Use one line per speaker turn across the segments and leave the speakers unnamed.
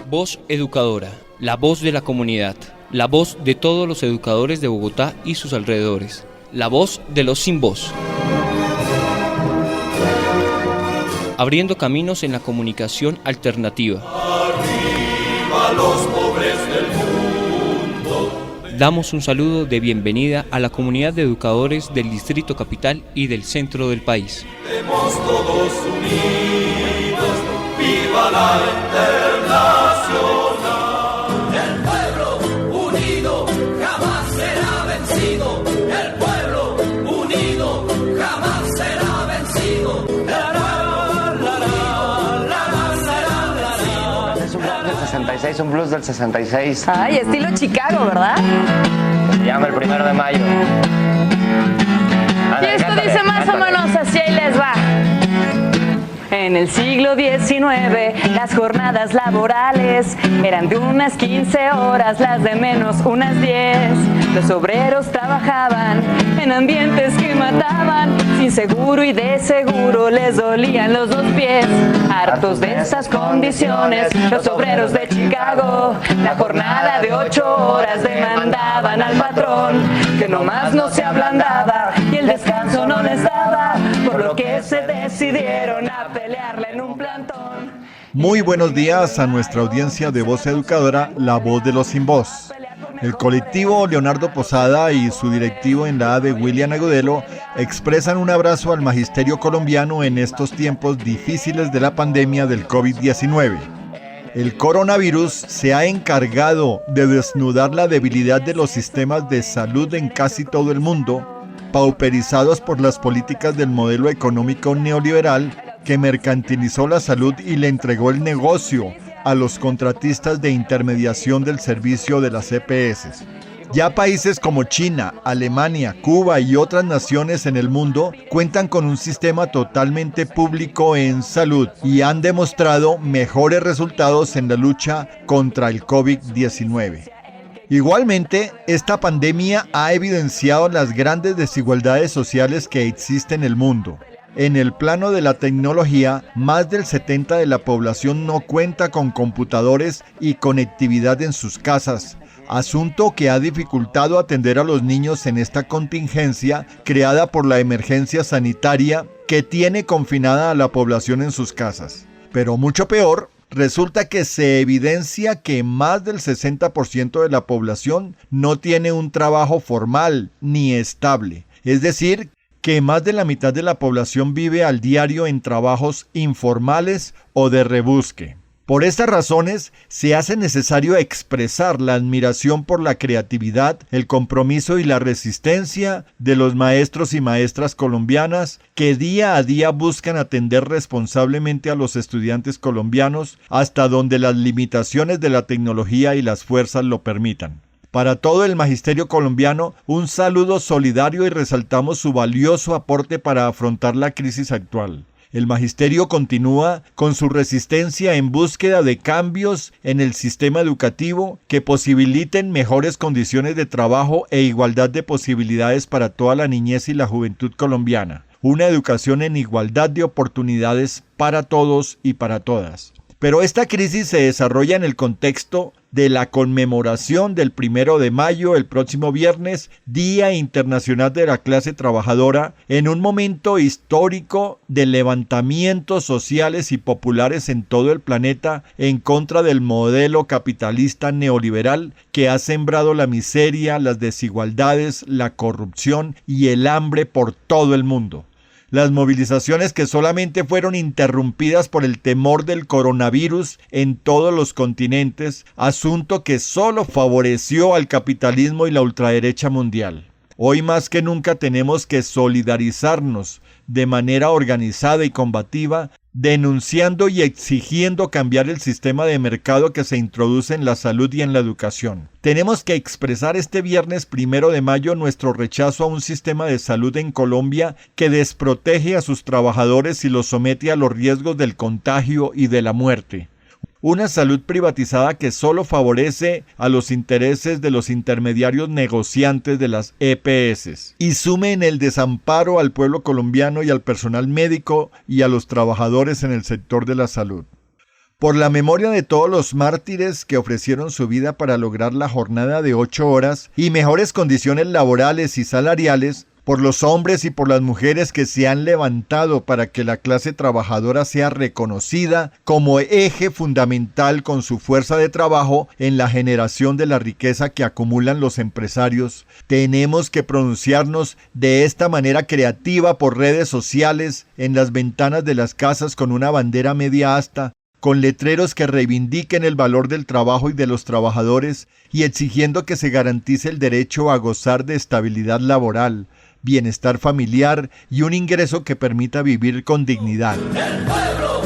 Voz Educadora, la voz de la comunidad, la voz de todos los educadores de Bogotá y sus alrededores, la voz de los sin voz. Abriendo caminos en la comunicación alternativa.
Arriba los pobres del mundo.
Damos un saludo de bienvenida a la comunidad de educadores del Distrito Capital y del centro del país.
Estemos todos unidos, viva la Internacional. El pueblo unido jamás será vencido. El pueblo unido jamás será vencido.
Es un blues del 66.
Ay, estilo Chicago, ¿verdad?
Se llama el 1 de mayo.
Y esto dice más o menos así, ahí les va. En el siglo XIX, las jornadas laborales eran de unas 15 horas, las de menos unas 10. Los obreros trabajaban en ambientes que mataban, sin seguro y de seguro les dolían los dos pies. Hartos de esas condiciones, los obreros de Chicago, la jornada de 8 horas demandaban al patrón, que nomás no se ablandaba y el descanso no les daba, por lo que se decidieron a pelearle en un plantón.
Muy buenos días a nuestra audiencia de Voz Educadora, la voz de los sin voz. El colectivo Leonardo Posada y su directivo en la A de William Agudelo expresan un abrazo al magisterio colombiano en estos tiempos difíciles de la pandemia del COVID-19. El coronavirus se ha encargado de desnudar la debilidad de los sistemas de salud en casi todo el mundo, pauperizados por las políticas del modelo económico neoliberal que mercantilizó la salud y le entregó el negocio a los contratistas de intermediación del servicio de las EPS. Ya países como China, Alemania, Cuba y otras naciones en el mundo cuentan con un sistema totalmente público en salud y han demostrado mejores resultados en la lucha contra el COVID-19. Igualmente, esta pandemia ha evidenciado las grandes desigualdades sociales que existen en el mundo. En el plano de la tecnología, más del 70% de la población no cuenta con computadores y conectividad en sus casas, asunto que ha dificultado atender a los niños en esta contingencia creada por la emergencia sanitaria que tiene confinada a la población en sus casas. Pero mucho peor, resulta que se evidencia que más del 60% de la población no tiene un trabajo formal ni estable, es decir, que más de la mitad de la población vive al diario en trabajos informales o de rebusque. Por estas razones, se hace necesario expresar la admiración por la creatividad, el compromiso y la resistencia de los maestros y maestras colombianas que día a día buscan atender responsablemente a los estudiantes colombianos hasta donde las limitaciones de la tecnología y las fuerzas lo permitan. Para todo el magisterio colombiano, un saludo solidario y resaltamos su valioso aporte para afrontar la crisis actual. El magisterio continúa con su resistencia en búsqueda de cambios en el sistema educativo que posibiliten mejores condiciones de trabajo e igualdad de posibilidades para toda la niñez y la juventud colombiana. Una educación en igualdad de oportunidades para todos y para todas. Pero esta crisis se desarrolla en el contexto de la conmemoración del 1 de mayo, el próximo viernes, Día Internacional de la Clase Trabajadora, en un momento histórico de levantamientos sociales y populares en todo el planeta en contra del modelo capitalista neoliberal que ha sembrado la miseria, las desigualdades, la corrupción y el hambre por todo el mundo. Las movilizaciones que solamente fueron interrumpidas por el temor del coronavirus en todos los continentes, asunto que solo favoreció al capitalismo y la ultraderecha mundial. Hoy más que nunca tenemos que solidarizarnos de manera organizada y combativa, denunciando y exigiendo cambiar el sistema de mercado que se introduce en la salud y en la educación. Tenemos que expresar este viernes 1 de mayo nuestro rechazo a un sistema de salud en Colombia que desprotege a sus trabajadores y los somete a los riesgos del contagio y de la muerte. Una salud privatizada que solo favorece a los intereses de los intermediarios negociantes de las EPS y sume en el desamparo al pueblo colombiano y al personal médico y a los trabajadores en el sector de la salud. por la memoria de todos los mártires que ofrecieron su vida para lograr la jornada de 8 horas y mejores condiciones laborales y salariales, por los hombres y por las mujeres que se han levantado para que la clase trabajadora sea reconocida como eje fundamental con su fuerza de trabajo en la generación de la riqueza que acumulan los empresarios. Tenemos que pronunciarnos de esta manera creativa por redes sociales, en las ventanas de las casas con una bandera media asta, con letreros que reivindiquen el valor del trabajo y de los trabajadores y exigiendo que se garantice el derecho a gozar de estabilidad laboral, bienestar familiar y un ingreso que permita vivir con dignidad.
El pueblo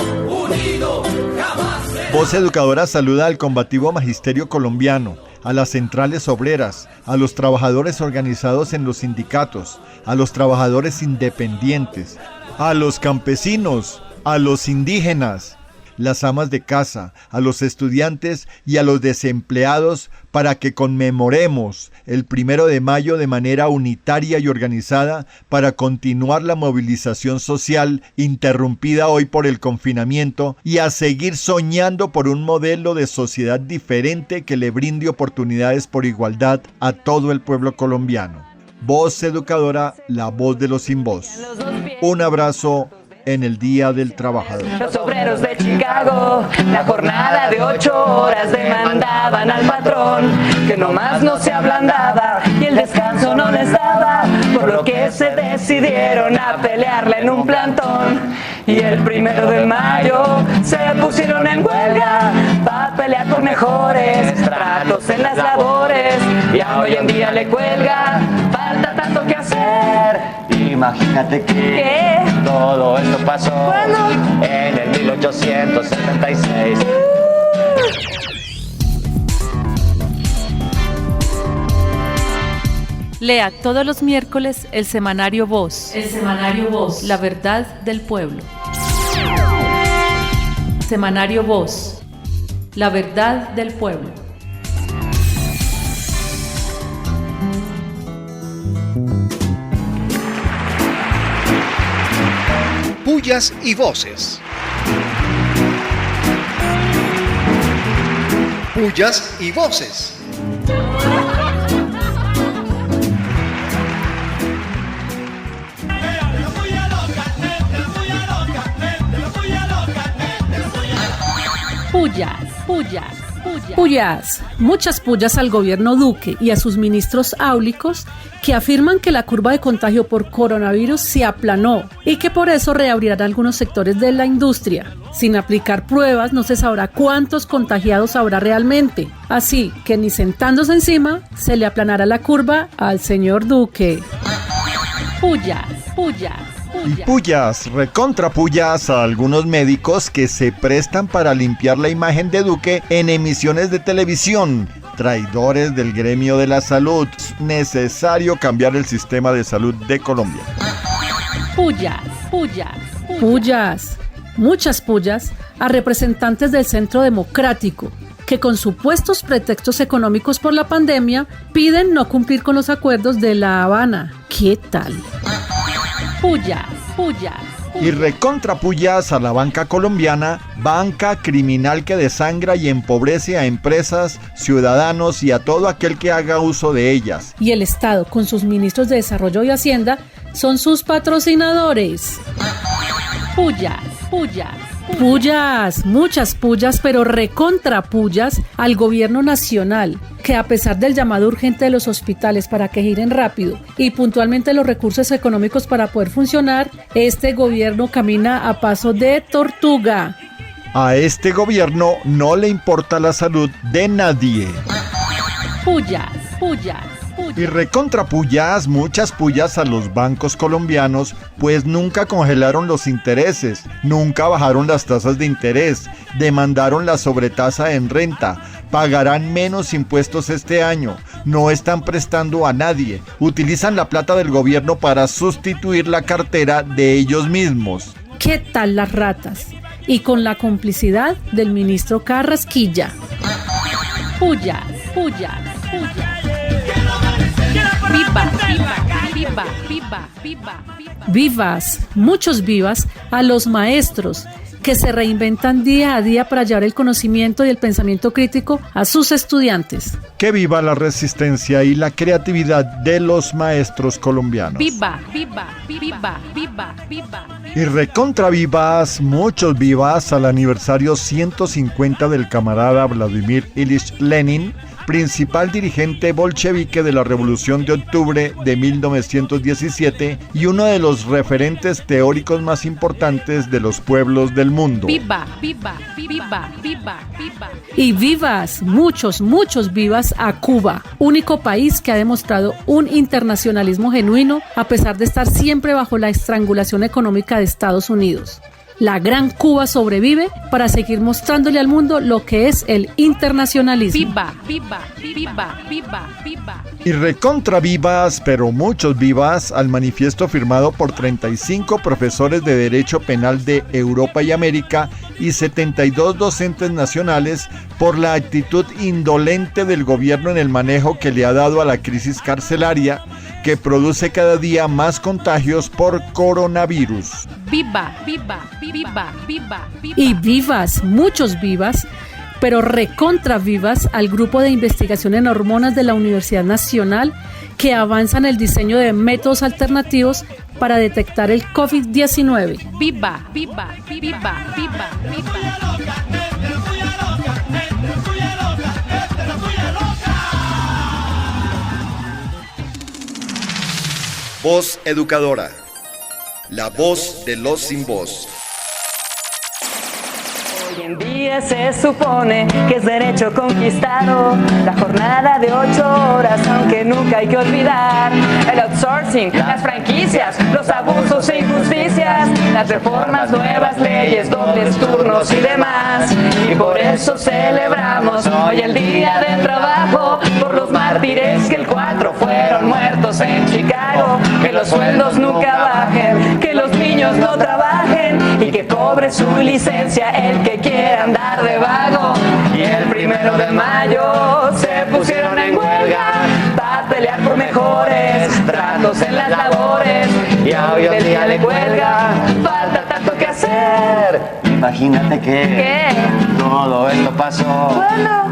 unido jamás será.
Voz Educadora saluda al combativo magisterio colombiano, a las centrales obreras, a los trabajadores organizados en los sindicatos, a los trabajadores independientes, a los campesinos, a los indígenas, las amas de casa, a los estudiantes y a los desempleados para que conmemoremos el 1 de mayo de manera unitaria y organizada para continuar la movilización social interrumpida hoy por el confinamiento y a seguir soñando por un modelo de sociedad diferente que le brinde oportunidades por igualdad a todo el pueblo colombiano. Voz Educadora, la voz de los sin voz. Un abrazo en el Día del Trabajador.
Los obreros de Chicago, la jornada de 8 horas demandaban al patrón que nomás no se ablandaba y el descanso no les daba, por lo que se decidieron a pelearla en un plantón. Y el 1 de mayo se pusieron en huelga para pelear por mejores tratos en las labores, y a hoy en día le cuelga, falta tanto que hacer.
Imagínate que
¿Qué?
todo esto pasó
¿Cuándo?
en el 1876.
Lea todos los miércoles el semanario Voz. El semanario Voz. La verdad del pueblo. Semanario Voz. La verdad del pueblo.
Pullas y voces. Pullas y voces.
Pullas, muchas pullas al gobierno Duque y a sus ministros áulicos que afirman que la curva de contagio por coronavirus se aplanó y que por eso reabrirán algunos sectores de la industria. Sin aplicar pruebas no se sabrá cuántos contagiados habrá realmente, así que ni sentándose encima se le aplanará la curva al señor Duque.
Pullas.
Y pullas, recontra pullas a algunos médicos que se prestan para limpiar la imagen de Duque en emisiones de televisión. Traidores del gremio de la salud. Es necesario cambiar el sistema de salud de Colombia.
Pullas, muchas pullas a representantes del Centro Democrático que con supuestos pretextos económicos por la pandemia piden no cumplir con los acuerdos de La Habana. ¿Qué tal?
Pullas.
Y recontra pullas a la banca colombiana, banca criminal que desangra y empobrece a empresas, ciudadanos y a todo aquel que haga uso de ellas.
Y el Estado, con sus ministros de Desarrollo y Hacienda, son sus patrocinadores. Pullas, muchas pullas, pero recontra pullas al gobierno nacional, que a pesar del llamado urgente de los hospitales para que giren rápido y puntualmente los recursos económicos para poder funcionar, este gobierno camina a paso de tortuga.
A este gobierno no le importa la salud de nadie.
Pullas.
Y recontra pullas, muchas pullas a los bancos colombianos, pues nunca congelaron los intereses, nunca bajaron las tasas de interés, demandaron la sobretasa en renta, pagarán menos impuestos este año, no están prestando a nadie, utilizan la plata del gobierno para sustituir la cartera de ellos mismos.
¿Qué tal las ratas? Y con la complicidad del ministro Carrasquilla.
Pullas.
Vivas, muchos vivas a los maestros que se reinventan día a día para llevar el conocimiento y el pensamiento crítico a sus estudiantes.
Que viva la resistencia y la creatividad de los maestros colombianos.
Viva, viva, viva, viva, viva.
Y recontra vivas, muchos vivas al aniversario 150 del camarada Vladimir Ilich Lenin, principal dirigente bolchevique de la Revolución de Octubre de 1917 y uno de los referentes teóricos más importantes de los pueblos del mundo.
Viva, viva, viva, viva, viva.
Y vivas, muchos vivas a Cuba, único país que ha demostrado un internacionalismo genuino a pesar de estar siempre bajo la estrangulación económica de Estados Unidos. La gran Cuba sobrevive para seguir mostrándole al mundo lo que es el internacionalismo.
Viva, viva, viva, viva, viva.
Y recontra vivas, pero muchos vivas, al manifiesto firmado por 35 profesores de Derecho Penal de Europa y América y 72 docentes nacionales por la actitud indolente del gobierno en el manejo que le ha dado a la crisis carcelaria, que produce cada día más contagios por coronavirus.
Viva, viva, viva, viva, viva.
Y vivas, muchos vivas, pero recontra vivas al grupo de investigación en hormonas de la Universidad Nacional que avanza en el diseño de métodos alternativos para detectar el COVID-19.
Viva, viva, viva, viva, viva.
Voz Educadora, la voz de los sin voz.
Hoy en día se supone que es derecho conquistado la jornada de 8 horas, aunque nunca hay que olvidar el outsourcing, las franquicias, los abusos e injusticias, las reformas, nuevas leyes, dobles turnos y demás. Y por eso celebramos hoy el Día del Trabajo, por los mártires que el 4 fueron muertos en Chicago. Que los sueldos nunca bajen, que los niños no trabajen y que cobre su licencia el que quiera andar de vago. Y el 1 de mayo se pusieron en huelga para pelear por mejores tratos en las labores. Y hoy el día de huelga, falta tanto que hacer.
Imagínate que todo esto pasó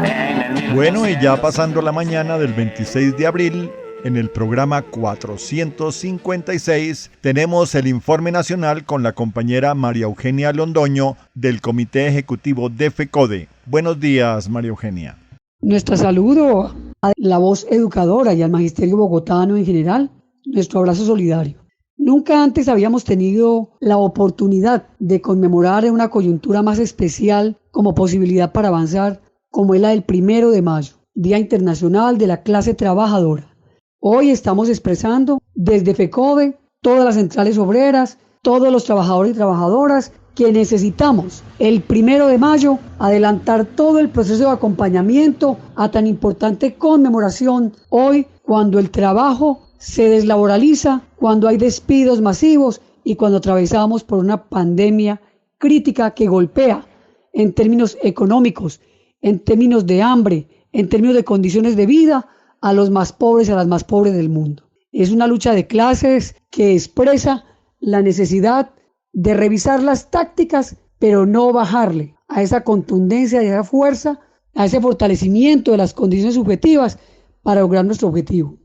en el 1800.
Bueno, y ya pasando la mañana del 26 de abril, en el programa 456 tenemos el informe nacional con la compañera María Eugenia Londoño del Comité Ejecutivo de FECODE. Buenos días, María Eugenia.
Nuestro saludo a la voz educadora y al magisterio bogotano en general, nuestro abrazo solidario. Nunca antes habíamos tenido la oportunidad de conmemorar en una coyuntura más especial como posibilidad para avanzar, como es la del 1 de mayo, Día Internacional de la Clase Trabajadora. Hoy estamos expresando desde FECODE, todas las centrales obreras, todos los trabajadores y trabajadoras que necesitamos el 1 de mayo adelantar todo el proceso de acompañamiento a tan importante conmemoración hoy, cuando el trabajo se deslaboraliza, cuando hay despidos masivos y cuando atravesamos por una pandemia crítica que golpea en términos económicos, en términos de hambre, en términos de condiciones de vida a los más pobres y a las más pobres del mundo. Es una lucha de clases que expresa la necesidad de revisar las tácticas, pero no bajarle a esa contundencia y a esa fuerza, a ese fortalecimiento de las condiciones subjetivas para lograr nuestro objetivo.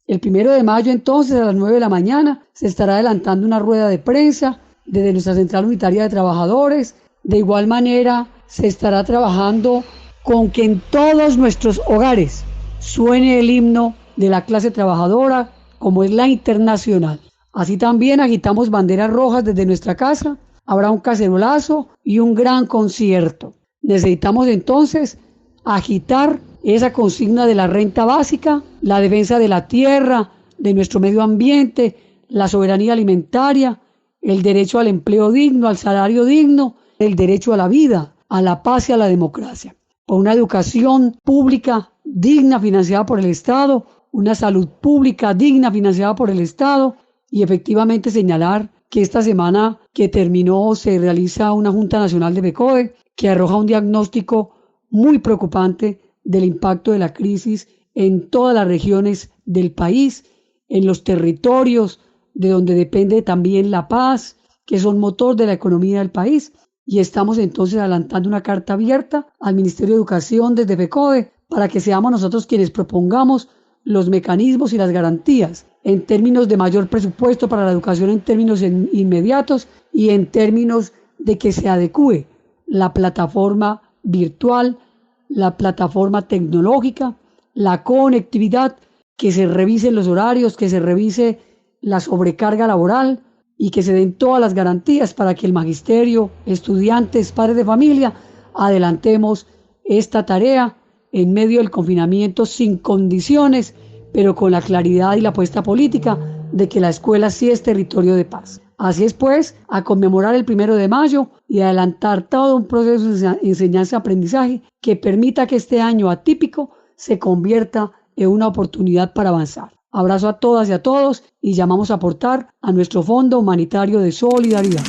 El 1 de mayo, entonces, a las 9 de la mañana, se estará adelantando una rueda de prensa desde nuestra Central Unitaria de Trabajadores. De igual manera, se estará trabajando con que en todos nuestros hogares suene el himno de la clase trabajadora, como es la internacional. Así también agitamos banderas rojas desde nuestra casa. Habrá un cacerolazo y un gran concierto. Necesitamos entonces agitar esa consigna de la renta básica, la defensa de la tierra, de nuestro medio ambiente, la soberanía alimentaria, el derecho al empleo digno, al salario digno, el derecho a la vida, a la paz y a la democracia. Por una educación pública digna financiada por el Estado, una salud pública digna financiada por el Estado y efectivamente señalar que esta semana que terminó se realiza una Junta Nacional de FECODE que arroja un diagnóstico muy preocupante del impacto de la crisis en todas las regiones del país, en los territorios de donde depende también la paz, que son motor de la economía del país, y estamos entonces adelantando una carta abierta al Ministerio de Educación desde FECODE para que seamos nosotros quienes propongamos los mecanismos y las garantías en términos de mayor presupuesto para la educación en términos inmediatos y en términos de que se adecúe la plataforma virtual, la plataforma tecnológica, la conectividad, que se revisen los horarios, que se revise la sobrecarga laboral y que se den todas las garantías para que el magisterio, estudiantes, padres de familia, adelantemos esta tarea en medio del confinamiento sin condiciones, pero con la claridad y la apuesta política de que la escuela sí es territorio de paz. Así es pues, a conmemorar el 1 de mayo y adelantar todo un proceso de enseñanza-aprendizaje que permita que este año atípico se convierta en una oportunidad para avanzar. Abrazo a todas y a todos y llamamos a aportar a nuestro Fondo Humanitario de Solidaridad.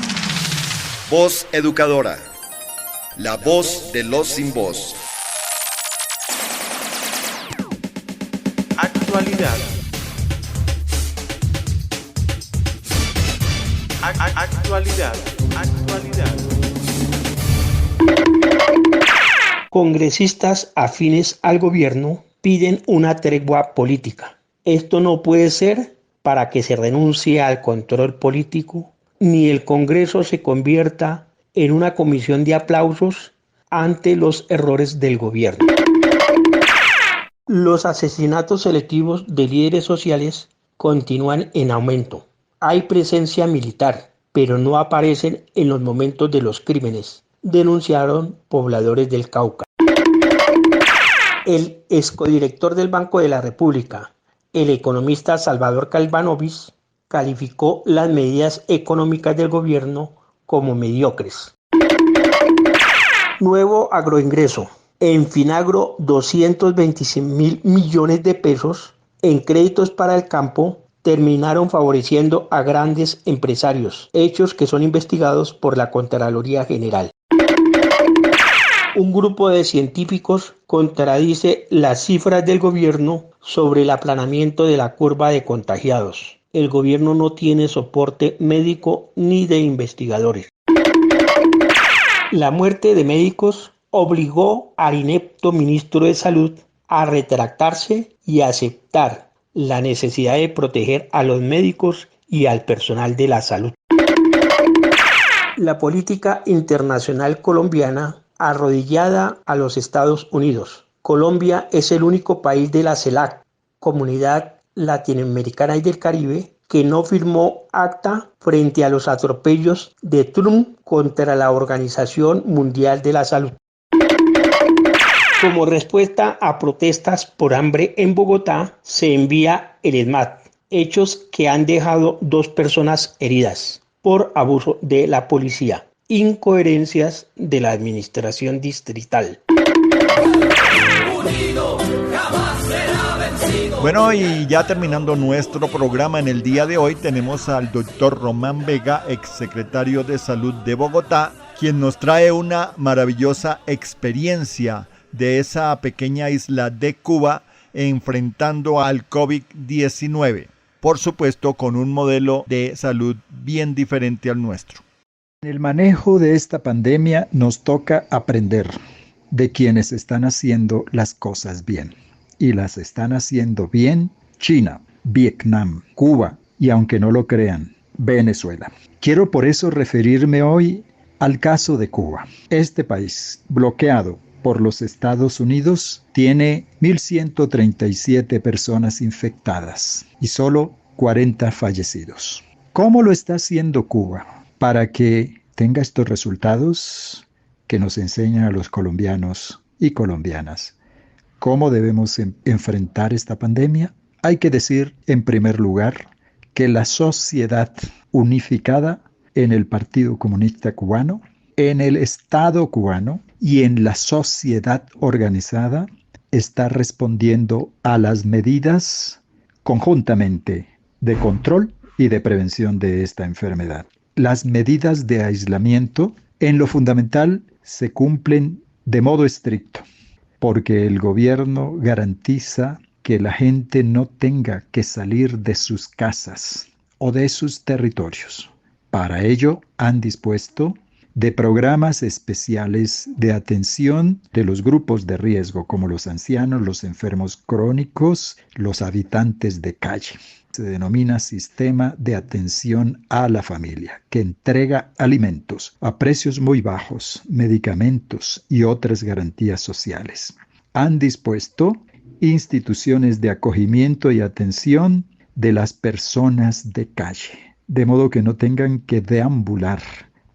Voz Educadora, la voz de los sin voz.
Actualidad. Actualidad. Congresistas afines al gobierno piden una tregua política. Esto no puede ser para que se renuncie al control político, ni el Congreso se convierta en una comisión de aplausos ante los errores del gobierno. Los asesinatos selectivos de líderes sociales continúan en aumento. Hay presencia militar, pero no aparecen en los momentos de los crímenes, denunciaron pobladores del Cauca. El excodirector del Banco de la República, el economista Salvador Calvanovis, calificó las medidas económicas del gobierno como mediocres. Nuevo agroingreso. En Finagro, 226.000 millones de pesos en créditos para el campo terminaron favoreciendo a grandes empresarios, hechos que son investigados por la Contraloría General. Un grupo de científicos contradice las cifras del gobierno sobre el aplanamiento de la curva de contagiados. El gobierno no tiene soporte médico ni de investigadores. La muerte de médicos obligó al inepto ministro de Salud a retractarse y a aceptar la necesidad de proteger a los médicos y al personal de la salud. La política internacional colombiana arrodillada a los Estados Unidos. Colombia es el único país de la CELAC, Comunidad Latinoamericana y del Caribe, que no firmó acta frente a los atropellos de Trump contra la Organización Mundial de la Salud. Como respuesta a protestas por hambre en Bogotá, se envía el ESMAD, hechos que han dejado 2 personas heridas por abuso de la policía. Incoherencias de la administración distrital.
Bueno, y ya terminando nuestro programa en el día de hoy, tenemos al doctor Román Vega, exsecretario de Salud de Bogotá, quien nos trae una maravillosa experiencia de esa pequeña isla de Cuba enfrentando al COVID-19. Por supuesto, con un modelo de salud bien diferente al nuestro.
En el manejo de esta pandemia nos toca aprender de quienes están haciendo las cosas bien. Y las están haciendo bien China, Vietnam, Cuba y, aunque no lo crean, Venezuela. Quiero por eso referirme hoy al caso de Cuba. Este país, bloqueado por los Estados Unidos, tiene 1.137 personas infectadas y solo 40 fallecidos. ¿Cómo lo está haciendo Cuba para que tenga estos resultados que nos enseñan a los colombianos y colombianas? ¿Cómo debemos enfrentar esta pandemia? Hay que decir, en primer lugar, que la sociedad unificada en el Partido Comunista Cubano, en el Estado cubano y en la sociedad organizada está respondiendo a las medidas conjuntamente de control y de prevención de esta enfermedad. Las medidas de aislamiento, en lo fundamental, se cumplen de modo estricto, porque el gobierno garantiza que la gente no tenga que salir de sus casas o de sus territorios. Para ello han dispuesto de programas especiales de atención de los grupos de riesgo, como los ancianos, los enfermos crónicos, los habitantes de calle. Se denomina Sistema de Atención a la Familia, que entrega alimentos a precios muy bajos, medicamentos y otras garantías sociales. Han dispuesto instituciones de acogimiento y atención de las personas de calle, de modo que no tengan que deambular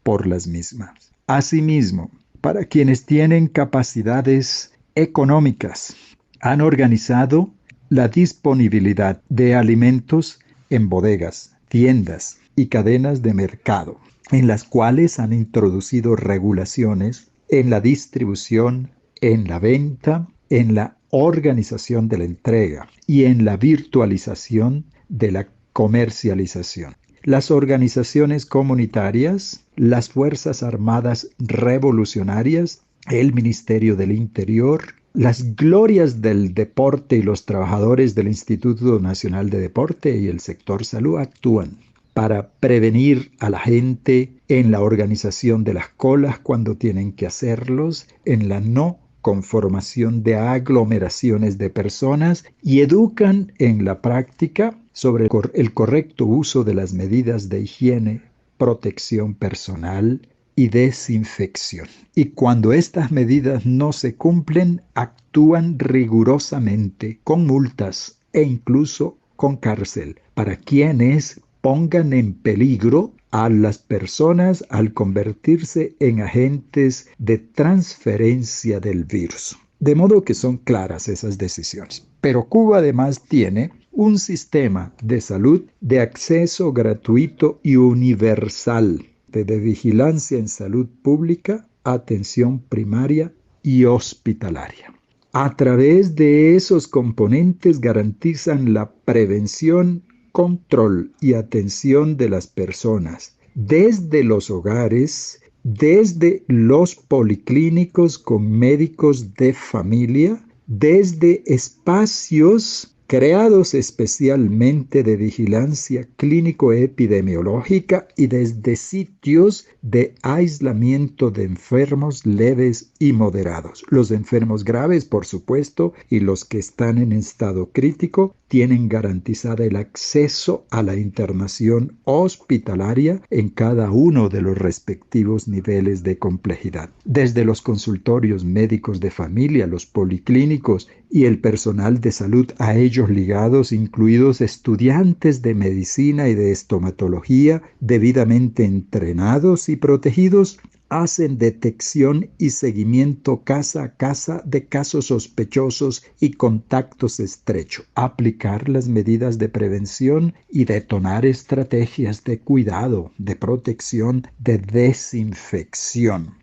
por las mismas. Asimismo, para quienes tienen capacidades económicas, han organizado la disponibilidad de alimentos en bodegas, tiendas y cadenas de mercado, en las cuales han introducido regulaciones en la distribución, en la venta, en la organización de la entrega y en la virtualización de la comercialización. Las organizaciones comunitarias, las Fuerzas Armadas Revolucionarias, el Ministerio del Interior, las glorias del deporte y los trabajadores del Instituto Nacional de Deporte y el sector salud actúan para prevenir a la gente en la organización de las colas cuando tienen que hacerlos, en la no conformación de aglomeraciones de personas y educan en la práctica sobre el correcto uso de las medidas de higiene, protección personal y desinfección. Y cuando estas medidas no se cumplen, actúan rigurosamente con multas e incluso con cárcel para quienes pongan en peligro a las personas al convertirse en agentes de transferencia del virus. De modo que son claras esas decisiones. Pero Cuba además tiene un sistema de salud de acceso gratuito y universal, de vigilancia en salud pública, atención primaria y hospitalaria. A través de esos componentes garantizan la prevención, control y atención de las personas, desde los hogares, desde los policlínicos con médicos de familia, desde espacios creados especialmente de vigilancia clínico-epidemiológica y desde sitios de aislamiento de enfermos leves y moderados. Los enfermos graves, por supuesto, y los que están en estado crítico, tienen garantizada el acceso a la internación hospitalaria en cada uno de los respectivos niveles de complejidad. Desde los consultorios médicos de familia, los policlínicos y el personal de salud a ellos ligados, incluidos estudiantes de medicina y de estomatología debidamente entrenados y protegidos, hacen detección y seguimiento casa a casa de casos sospechosos y contactos estrechos, aplicar las medidas de prevención y detonar estrategias de cuidado, de protección, de desinfección.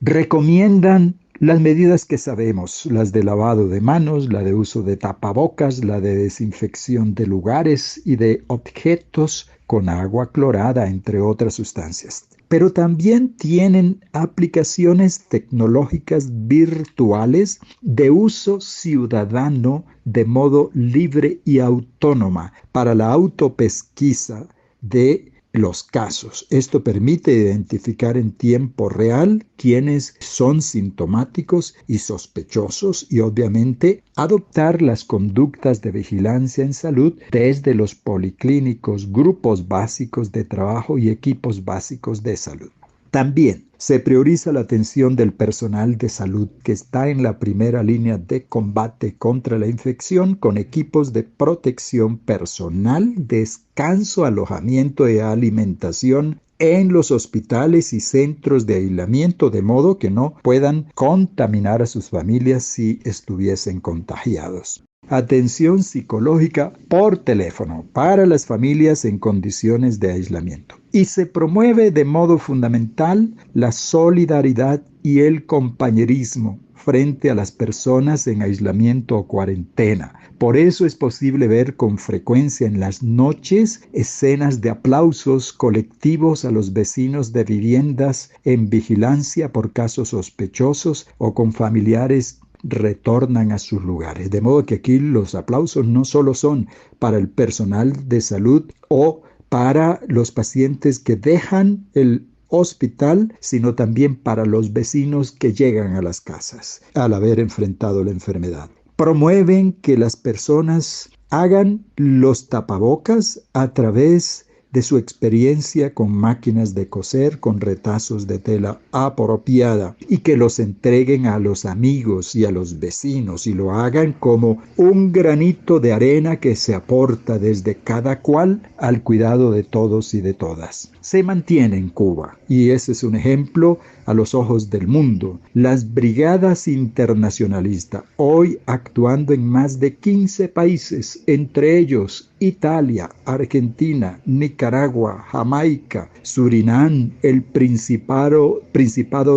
Recomiendan las medidas que sabemos, las de lavado de manos, la de uso de tapabocas, la de desinfección de lugares y de objetos con agua clorada, entre otras sustancias. Pero también tienen aplicaciones tecnológicas virtuales de uso ciudadano de modo libre y autónoma para la autopesquisa de los casos. Esto permite identificar en tiempo real quienes son sintomáticos y sospechosos y obviamente adoptar las conductas de vigilancia en salud desde los policlínicos, grupos básicos de trabajo y equipos básicos de salud. También se prioriza la atención del personal de salud que está en la primera línea de combate contra la infección con equipos de protección personal, descanso, alojamiento y alimentación en los hospitales y centros de aislamiento, de modo que no puedan contaminar a sus familias si estuviesen contagiados. Atención psicológica por teléfono para las familias en condiciones de aislamiento. Y se promueve de modo fundamental la solidaridad y el compañerismo frente a las personas en aislamiento o cuarentena. Por eso es posible ver con frecuencia en las noches escenas de aplausos colectivos a los vecinos de viviendas en vigilancia por casos sospechosos o con familiares retornan a sus lugares. De modo que aquí los aplausos no solo son para el personal de salud o para los pacientes que dejan el hospital, sino también para los vecinos que llegan a las casas al haber enfrentado la enfermedad. Promueven que las personas hagan los tapabocas a través de su experiencia con máquinas de coser con retazos de tela apropiada y que los entreguen a los amigos y a los vecinos y lo hagan como un granito de arena que se aporta desde cada cual al cuidado de todos y de todas. Se mantiene en Cuba y ese es un ejemplo a los ojos del mundo. Las brigadas internacionalistas hoy actuando en más de 15 países, entre ellos Italia, Argentina, Nicaragua, Jamaica, Surinam, el Principado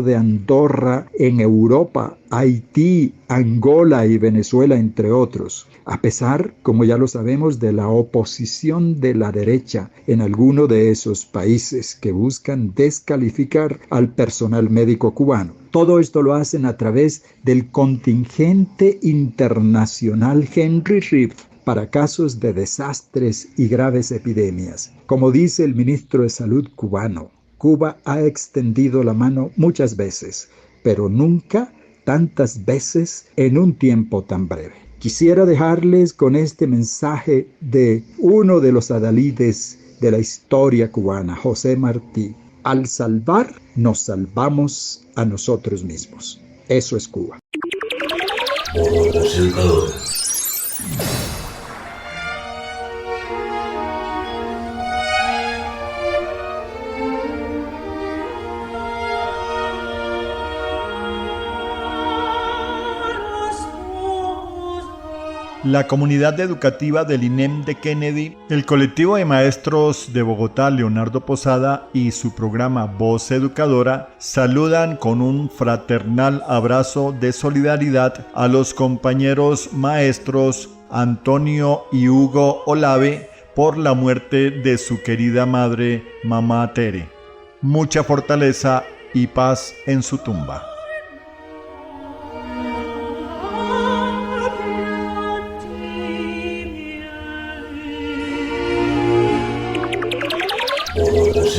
de Andorra en Europa, Haití, Angola y Venezuela, entre otros. A pesar, como ya lo sabemos, de la oposición de la derecha en alguno de esos países que buscan descalificar al personal médico cubano. Todo esto lo hacen a través del contingente internacional Henry Reeve para casos de desastres y graves epidemias. Como dice el ministro de Salud cubano, Cuba ha extendido la mano muchas veces, pero nunca tantas veces en un tiempo tan breve. Quisiera dejarles con este mensaje de uno de los adalides de la historia cubana, José Martí. Al salvar, nos salvamos a nosotros mismos. Eso es Cuba.
La comunidad educativa del INEM de Kennedy, el colectivo de maestros de Bogotá, Leonardo Posada, y su programa Voz Educadora saludan con un fraternal abrazo de solidaridad a los compañeros maestros Antonio y Hugo Olave por la muerte de su querida madre, Mamá Tere. Mucha fortaleza y paz en su tumba.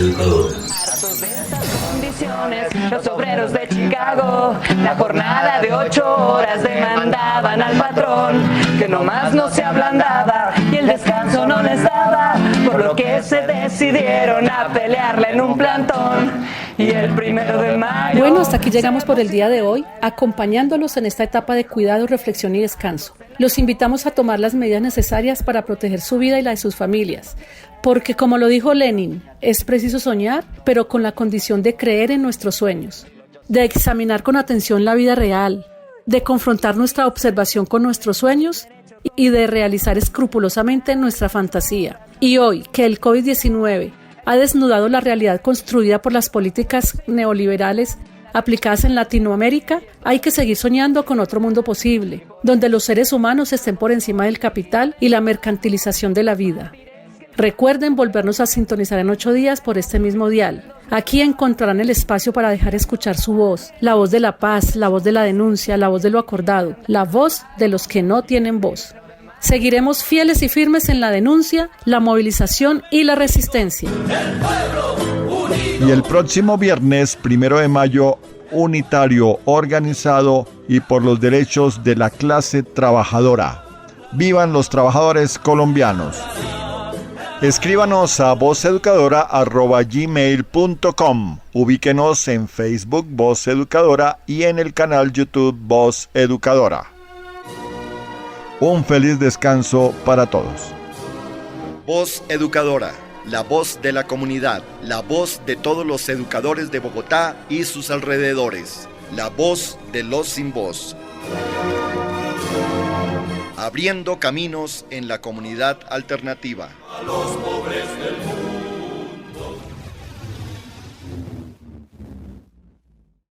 Hartos de estas condiciones, los obreros de Chicago, la jornada de 8 horas demandaban al patrón que nomás no se ablandaba y el descanso no les daba, por lo que se decidieron a pelearla en un plantón. Y el 1 de mayo...
Bueno, hasta aquí llegamos por el día de hoy, acompañándolos en esta etapa de cuidado, reflexión y descanso. Los invitamos a tomar las medidas necesarias para proteger su vida y la de sus familias, porque como lo dijo Lenin, es preciso soñar, pero con la condición de creer en nuestros sueños, de examinar con atención la vida real, de confrontar nuestra observación con nuestros sueños y de realizar escrupulosamente nuestra fantasía. Y hoy, que el COVID-19 ha desnudado la realidad construida por las políticas neoliberales aplicadas en Latinoamérica, hay que seguir soñando con otro mundo posible, donde los seres humanos estén por encima del capital y la mercantilización de la vida. Recuerden volvernos a sintonizar en 8 días por este mismo dial. Aquí encontrarán el espacio para dejar escuchar su voz, la voz de la paz, la voz de la denuncia, la voz de lo acordado, la voz de los que no tienen voz. Seguiremos fieles y firmes en la denuncia, la movilización y la resistencia.
Y el próximo viernes, 1 de mayo, unitario, organizado y por los derechos de la clase trabajadora. ¡Vivan los trabajadores colombianos! Escríbanos a vozeducadora@gmail.com. Ubíquenos en Facebook Voz Educadora y en el canal YouTube Voz Educadora. Un feliz descanso para todos.
Voz Educadora, la voz de la comunidad, la voz de todos los educadores de Bogotá y sus alrededores, la voz de los sin voz. Abriendo caminos en la comunidad alternativa.
A los pobres del mundo.